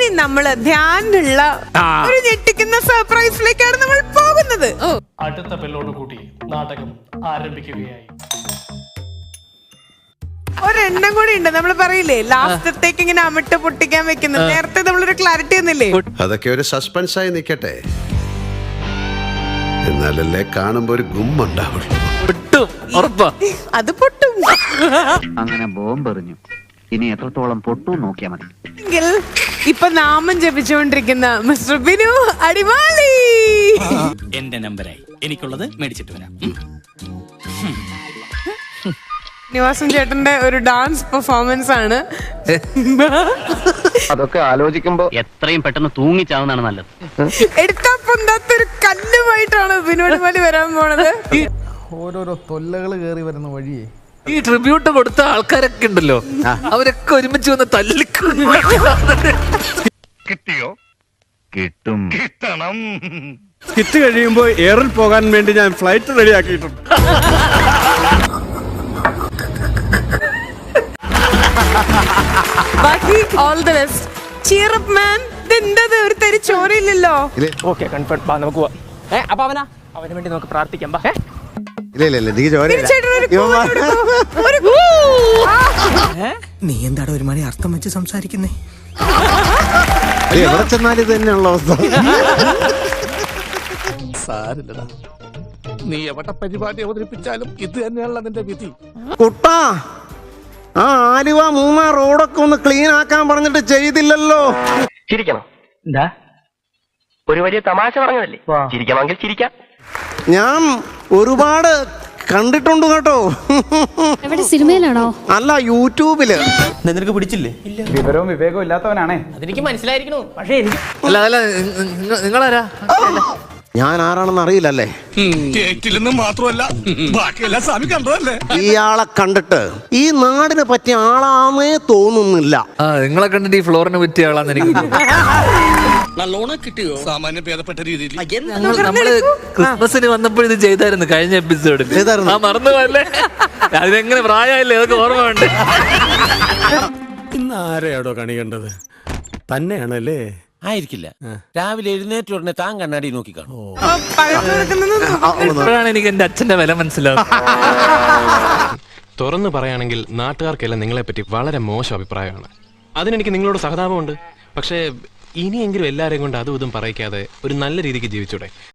ഇനി നമ്മള് ധ്യാനുള്ള ഒരു ഞെട്ടിക്കുന്ന സർപ്രൈസിലേക്കാണ് നമ്മൾ പോകുന്നത്. അടുത്ത ബെല്ലോട് കൂടി നാടകം ആരംഭിക്കുകയായി. ഒരെണ്ണം കൂടി ഉണ്ട്. നമ്മൾ പറയില്ലേ ലാസ്റ്റത്തേക്ക് ഇങ്ങനെ അമിട്ട് പൊട്ടിക്കാൻ വെക്കുന്നത്. നേരത്തെ നമ്മളൊരു ക്ലാരിറ്റി ഒന്നില്ലേ? അതൊക്കെ ഒരു സസ്പെൻസ് ആയി നിൽക്കട്ടെ, എന്നാലല്ലേ കാണുമ്പോ ഒരു ഗുമ്മുണ്ടാവുള്ളൂ. അത് പൊട്ടും. അങ്ങനെ ബോംബെറിഞ്ഞു. ഇനി എത്രത്തോളം പൊട്ടു നോക്കിയാ മതി. എങ്കിൽ ഇപ്പൊ നാമം ജപിച്ചുകൊണ്ടിരിക്കുന്ന മിസ്റ്റർ ബിനു അടിമാലി എന്റെ നമ്പറായി, എനിക്കുള്ളത് മേടിച്ചിട്ട് വരാം. നിവാസൻ ചേട്ടന്റെ ഒരു ഡാൻസ് പെർഫോമൻസ് ആണ്. അതൊക്കെ ആലോചിക്കുമ്പോ എത്രയും പെട്ടെന്ന് തൂങ്ങിച്ചാവുന്നതാണ് നല്ലത്. എടുത്താ പൊന്താത്തൊരു കല്ലുമായിട്ടാണ് ബിനു അടിമാലി വരാൻ പോണത്. ഓരോരോ തൊല്ലകൾ കയറി വരുന്ന വഴിയേ ഈ ട്രിബ്യൂട്ട് കൊടുത്ത ആൾക്കാരൊക്കെ ഉണ്ടല്ലോ, അവരൊക്കെ ഒരുമിച്ച് വന്ന് തല്ലിക്കും. കിട്ടിയോ? കിട്ടും. കിട്ടണം. സ്കിറ്റ് കഴിയുമ്പോൾ എയറിൽ പോകാൻ വേണ്ടി ഞാൻ ഫ്ലൈറ്റ് റെഡിയാക്കിയിട്ടുണ്ട്. ബാക്കി all the best. Cheer up man. ഇതെന്തത് ഒരു തരി ചോരയില്ലല്ലോ. Okay, confirm. ബാ നമുക്ക് പോവാം. അപ്പൊ അവന് വേണ്ടി നമുക്ക് പ്രാർത്ഥിക്കാം. ബാ. നീ എന്താടാ ഒരു മണി അർത്ഥം വെച്ച് സംസാരിക്കുന്നേ? എവിടെ ചെന്നാലും ഇത് തന്നെയുള്ള അവസ്ഥ. സാരില്ലടാ, നീ എവിടെ പരിപാടി അവതരിപ്പിച്ചാലും ഇത് തന്നെയാണല്ലോ നിന്റെ വിധി. കുട്ടാ, ആ ആലുവ മൂന്നാർ റോഡൊക്കെ ഒന്ന് ക്ലീൻ ആക്കാൻ പറഞ്ഞിട്ട് ചെയ്തില്ലല്ലോ. ചിരിക്കണം. എന്താ ഒരു വലിയ തമാശ പറഞ്ഞതല്ലേ? ചിരിക്കണമെങ്കിൽ ചിരിക്കാം. ഞാൻ ഒരുപാട് കണ്ടിട്ടുണ്ട് കേട്ടോ. എവിടെ, സിനിമയിലാണോ? അല്ല, യൂട്യൂബില്. നിനക്ക് പിടിച്ചില്ലേ? വിവരവും വിവേകവും ഇല്ലാത്തവനാണേ. അതെനിക്ക് മനസ്സിലായിരിക്കണു. പക്ഷേ എനിക്ക് അല്ല നിങ്ങളാരാ? ഞാൻ ആരാണെന്ന് അറിയില്ലല്ലേ? മാത്രമല്ല ബാക്കിയെല്ലാം സ്വാമി കണ്ടതല്ലേ. ഇയാളെ കണ്ടിട്ട് ഈ നാടിനെ പറ്റിയ ആളാന്നേ തോന്നുന്നില്ല. നിങ്ങളെ കണ്ടിട്ട് ഈ ഫ്ലോറിന് പറ്റിയ ആളാന്ന് എനിക്ക് നല്ലോണം കിട്ടിയോ? സാമാന്യം ഭേദപ്പെട്ട രീതിയിൽ. നമ്മള് ക്രിസ്മസിന് വന്നപ്പോൾ ഇത് ചെയ്തായിരുന്നു കഴിഞ്ഞ എപ്പിസോഡിൽ. ആ മറന്നു പോയല്ലേ? അതിനെങ്ങനെ പ്രായമായില്ലേ, അതൊക്കെ ഓർമ്മ ഉണ്ട്. ഇന്ന് ആരെയാടോ കണി കണ്ടത്? തന്നെയാണല്ലേ? ആയിരിക്കില്ല. രാവിലെ എഴുന്നേറ്റ് ഉടനെ താൻ കണ്ണാടി നോക്കി കാണും. ഇപ്പോഴാണ് എനിക്ക് എന്റെ അച്ഛന്റെ വില മനസ്സിലാവും. തുറന്നു പറയുകയാണെങ്കിൽ നാട്ടുകാർക്കെല്ലാം നിങ്ങളെപ്പറ്റി വളരെ മോശം അഭിപ്രായമാണ്. അതിനെനിക്ക് നിങ്ങളോട് സഹതാപമുണ്ട്. പക്ഷേ ഇനിയെങ്കിലും എല്ലാവരെയും കൊണ്ട് അതും ഇതും പറയിക്കാതെ ഒരു നല്ല രീതിക്ക് ജീവിച്ചൂടെ?